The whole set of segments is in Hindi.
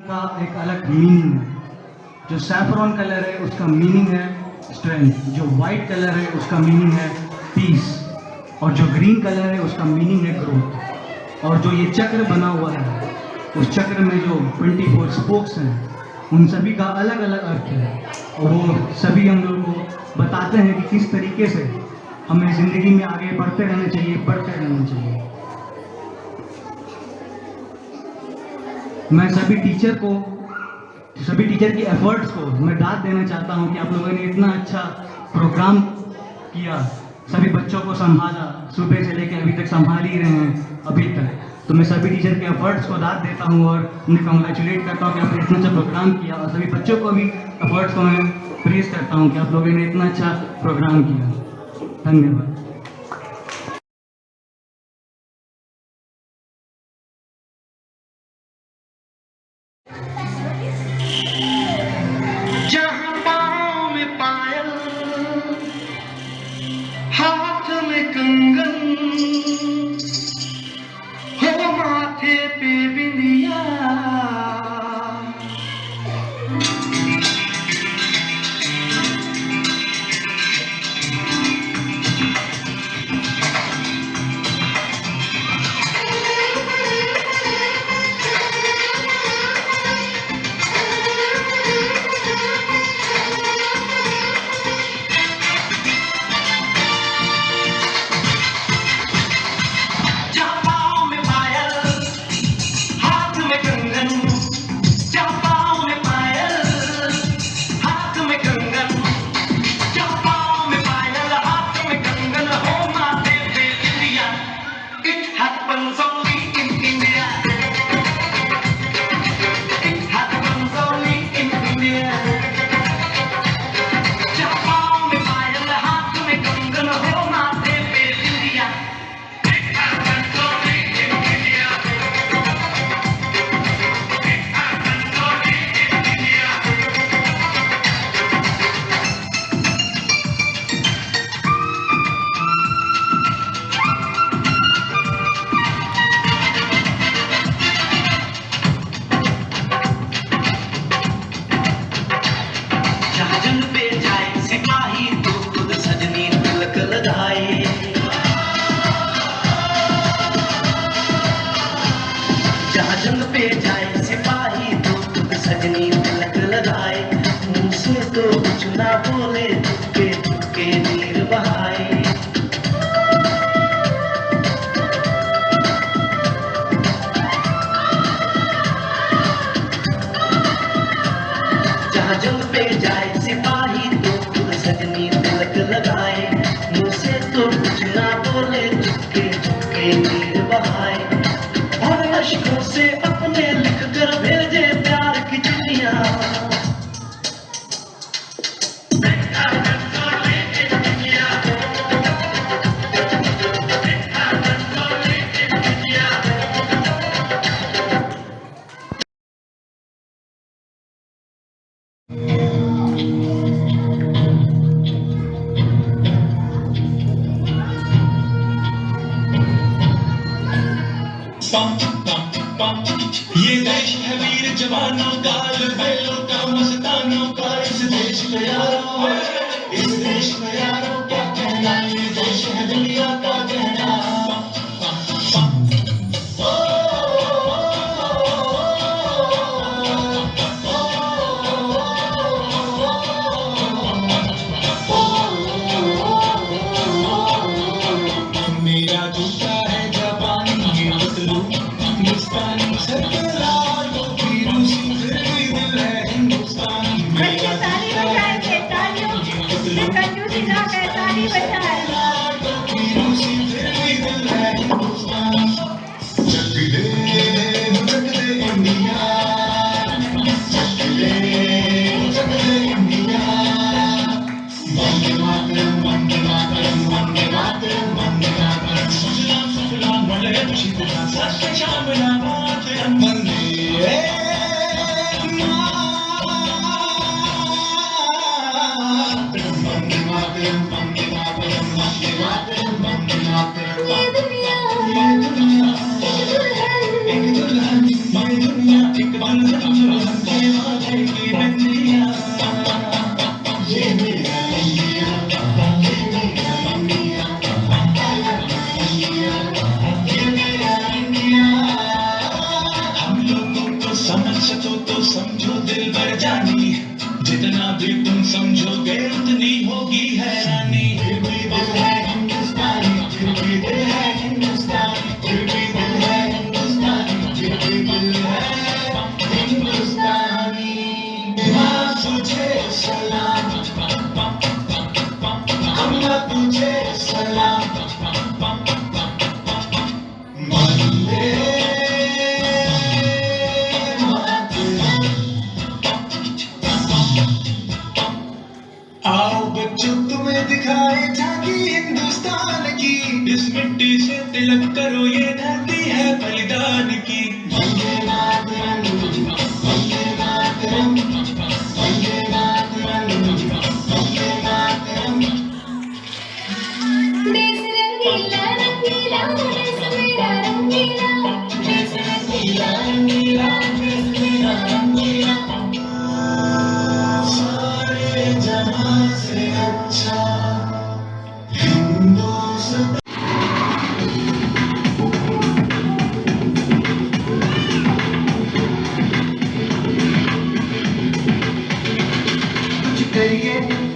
का एक अलग मीनिंग है। जो सैफरॉन कलर है उसका मीनिंग है स्ट्रेंथ, जो वाइट कलर है उसका मीनिंग है पीस, और जो ग्रीन कलर है उसका मीनिंग है ग्रोथ। और जो ये चक्र बना हुआ है, उस चक्र में जो 24 स्पोक्स हैं, उन सभी का अलग अलग अर्थ है, और वो सभी हम लोग को बताते हैं कि किस तरीके से हमें ज़िंदगी में आगे बढ़ते रहना चाहिए, बढ़ते रहना चाहिए। मैं सभी टीचर की एफर्ट्स को मैं दाद देना चाहता हूं कि आप लोगों ने इतना अच्छा प्रोग्राम किया, सभी बच्चों को संभाला, सुबह से लेकर अभी तक संभाल ही रहे हैं अभी तक। तो मैं सभी टीचर के एफर्ट्स को दाद देता हूं और उन्हें कंग्रेचुलेट करता हूं कि आपने इतना अच्छा प्रोग्राम किया, और सभी बच्चों को भी एफर्ट्स को मैं प्रेज करता हूं कि आप लोगों ने इतना अच्छा प्रोग्राम किया। धन्यवाद। जहाँ पाँव में पायल, हाथ में कंगन, हो माथे पे बिंदिया, जंग पे जाए सिपाही तो खुद सजनी तिलक लगाए, मुंह से तो कुछ ना बोले, चुपके चुपके नीर बहाए। जहाँ जंग पे जाए सिपाही तो खुद सजनी तिलक लगाए, मुंह से तो कुछ ना बोले, चुपके चुपके नीर बहाए। और अश्कों से अपने लिख कर भेजे प्यार की चिट्ठियां, ये देश है वीर जवानों का, लड़बैलों का, मस्तानों का, इस देश में यारों, इस देश में यारों क्या कहना, ये देश है दुनिया का कहना। मेरा जूता है जापानी, ये बदलू हिंदुस्तानी, सर पे लाल टोपी रूसी, फिर भी दिल है हिंदुस्तानी। मेरा जूता है जापानी, ये बदलू हिंदुस्तानी, सर पे लाल टोपी रूसी, फिर भी दिल है हिंदुस्तानी। चक दे इंडिया, चक दे इंडिया, वंदे मातरम, वंदे मातरम, वंदे मातरम, वंदे मातरम, सुजलाम सुफलाम मलयजशीतलाम, सत्य श्यामलाम मातरम, वंदे मातरम, वंदे मातरम, वंदे मातरम, आओ बच्चों तुम्हें दिखाए झांकी हिंदुस्तान की, इस मिट्टी से तिलक करो ये धरती है बलिदान की। वंदे मातरम, वंदे मातरम, वंदे मातरम, वंदे मातरम। देश रंगीला रंगीला देश मेरा रंगीला, देश रंगीला रंगीला देश मेरा रंगीला। सारे जहां से अच्छा हिंदुस्तान।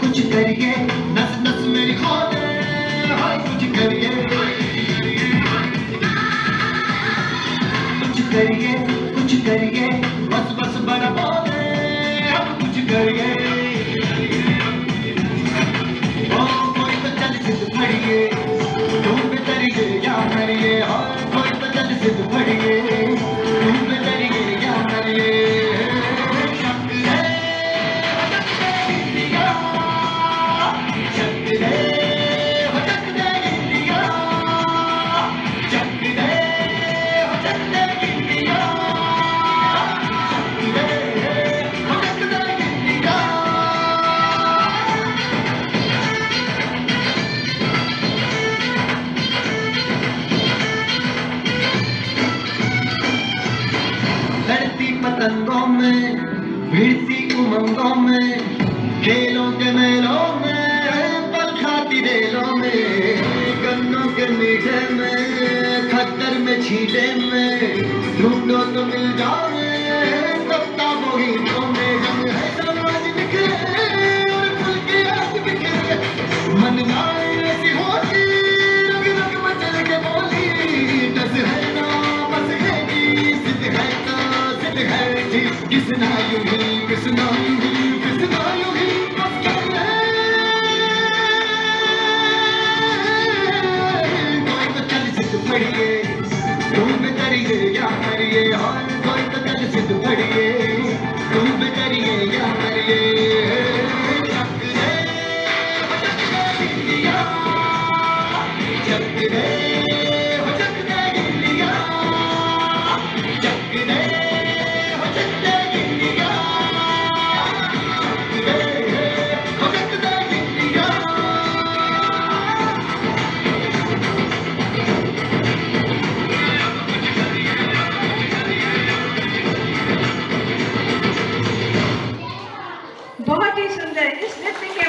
कुछ करिए नस नस मेरी खोले, हाय कुछ करिए बस बस बड़ा बोले, अब कुछ करिए। ओ कोई तो चल सिद्ध फड़िए, तुम पे तरिए या मरिए, हाय कोई तो चल सिद्ध फड़िए, तुम पे तरिए या मरिए। लड़ती पतंगों में, भिड़ती उमंगों में, खेलों के मेलों में, पल खाती रेलों में, गन्नों के मीठे में, खद्दर में छीटे में, ढूंढो तो मिल जाओगे, तब वही तो में हम है समाज बिखरे और फूल के हाथ बिखरे। मन माए ऐसी होती रग रग मचल के बोली, टस है ना बस है जी, सिद्ध है किसना यूं ही किसना यूं ही किसना यूं ही बस कर कोई तो चल सिद्ध पड़िए, तुम पे करिए या करिए, हाय कोई तो चल सिद्ध पड़िए, तुम पे करिए या करिए। बहुत ही सुंदर इस नृत्य के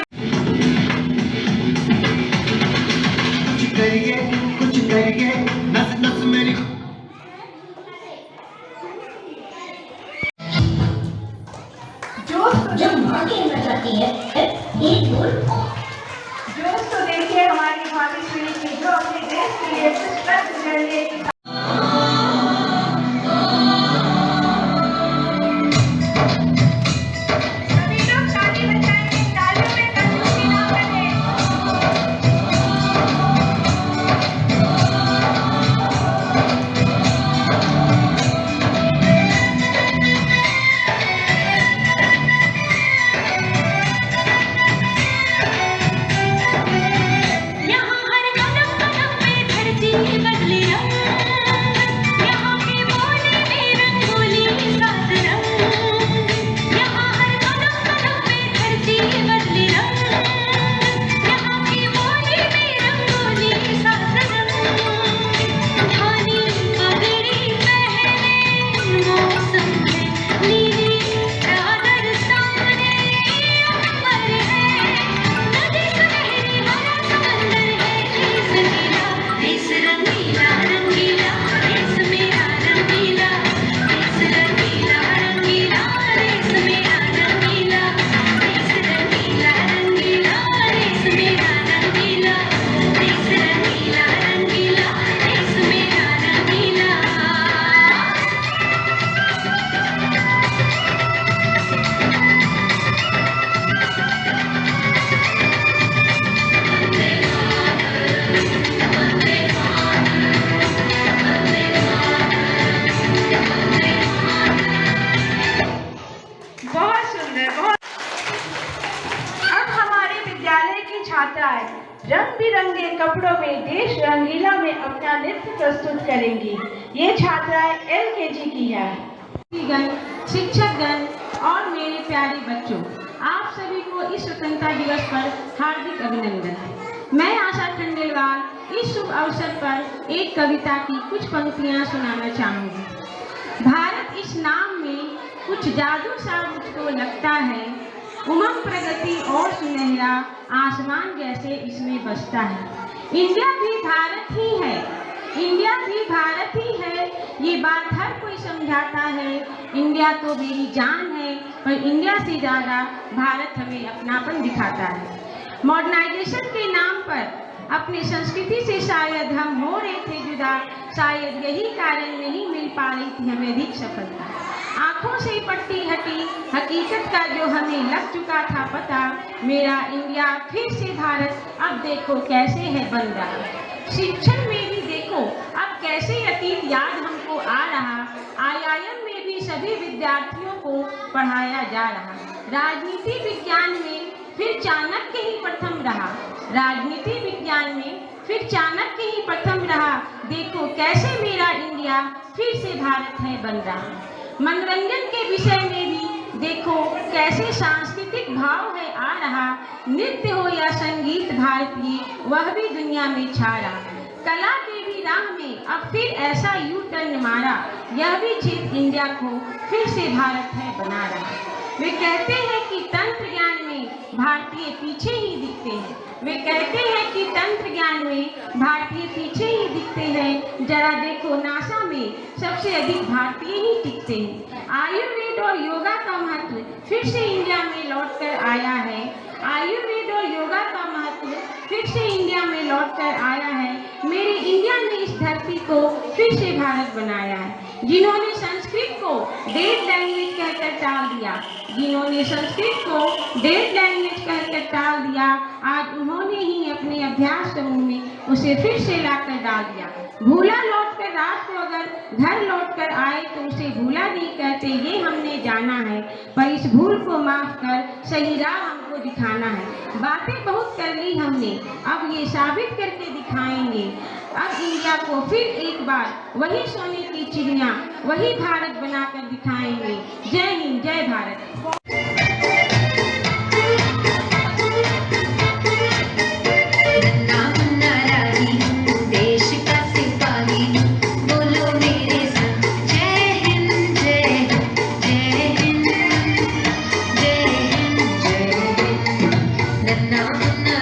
कुछ करिए नस नस मेरी। जोश तो जब माँ कहना चाहती है एक बोल जोश तो देखिए हमारी भाभी श्री की, जो अपने देश के लिए कुछ कर गुजरने की सभी लोग ताली बजाएंगे, तालियों में कंजूसी ना करें। यहाँ हर कदम कदम पे धरती बदली रंग। छात्राएं रंग बिरंगे कपड़ों में देश रंगीला में अपना नृत्य प्रस्तुत करेंगी। ये छात्राएं LKG की है। शिक्षकगण और मेरे प्यारे बच्चों, आप सभी को इस स्वतंत्रता दिवस पर हार्दिक अभिनंदन। मैं आशा खंडेलवाल इस शुभ अवसर पर एक कविता की कुछ पंक्तियां सुनाना चाहूंगी। भारत इस नाम में कुछ जादू सा मुझको लगता है, उमंग प्रगति और सुनहरा आसमान जैसे इसमें बसता है। इंडिया भी भारत ही है, इंडिया भी भारत ही है, ये बात हर कोई समझाता है। इंडिया तो मेरी जान है, पर इंडिया से ज़्यादा भारत हमें अपनापन दिखाता है। मॉडर्नाइजेशन के नाम पर अपनी संस्कृति से शायद हम हो रहे थे जुदा, शायद यही कारण नहीं मिल पा रही थी हमें अधिक सफलता। आंखों से पट्टी हटी हकीकत का जो हमें लग चुका था पता, मेरा इंडिया फिर से भारत अब देखो कैसे है बन रहा। शिक्षण में भी देखो अब कैसे अतीत याद हमको आ रहा, IIM में भी सभी विद्यार्थियों को पढ़ाया जा रहा। राजनीति विज्ञान में फिर चाणक्य ही प्रथम रहा, राजनीति विज्ञान में फिर चाणक्य ही प्रथम रहा। देखो कैसे मेरा इंडिया फिर से भारत है बन रहा। मनोरंजन के विषय में भी देखो कैसे सांस्कृतिक भाव है आ रहा। नृत्य हो या संगीत भारतीय वह भी दुनिया में छा रहा। कला के भी राह में अब फिर ऐसा यू टर्न मारा, यह भी क्षेत्र इंडिया को फिर से भारत है बना रहा। वे कहते हैं कि तंत्र ज्ञान में भारतीय पीछे ही दिखते हैं, वे कहते हैं कि तंत्र ज्ञान में भारतीय पीछे ही दिखते हैं। जरा देखो नासा में सबसे अधिक भारतीय ही टिकते हैं। आयुर्वेद और योगा का महत्व फिर से इंडिया में लौट कर आया है, आयुर्वेद और योगा का महत्व फिर से इंडिया में लौट कर आया है। मेरे इंडिया ने इस धरती को फिर से भारत बनाया है। जिन्होंने संस्कृत को डेड लैंग्वेज कहकर टाल दिया, जिन्होंने संस्कृत को डेड लैंग्वेज कहकर टाल दिया, आज उन्होंने ही अपने अभ्यास समूह में उसे फिर से लाकर डाल दिया। भूला लौट कर रात को अगर घर लौट कर आए तो उसे भूला नहीं कहते, ये हमने जाना है, पर इस भूल को माफ कर सही राह हमको दिखाना है। बातें बहुत कर ली हमने, अब ये साबित करके दिखाएंगे। अब इंडिया को फिर एक बार वही सोने की चिड़िया वही भारत बनाकर दिखाएंगे। जय हिंद, जय भारत। नन्ना मुन्ना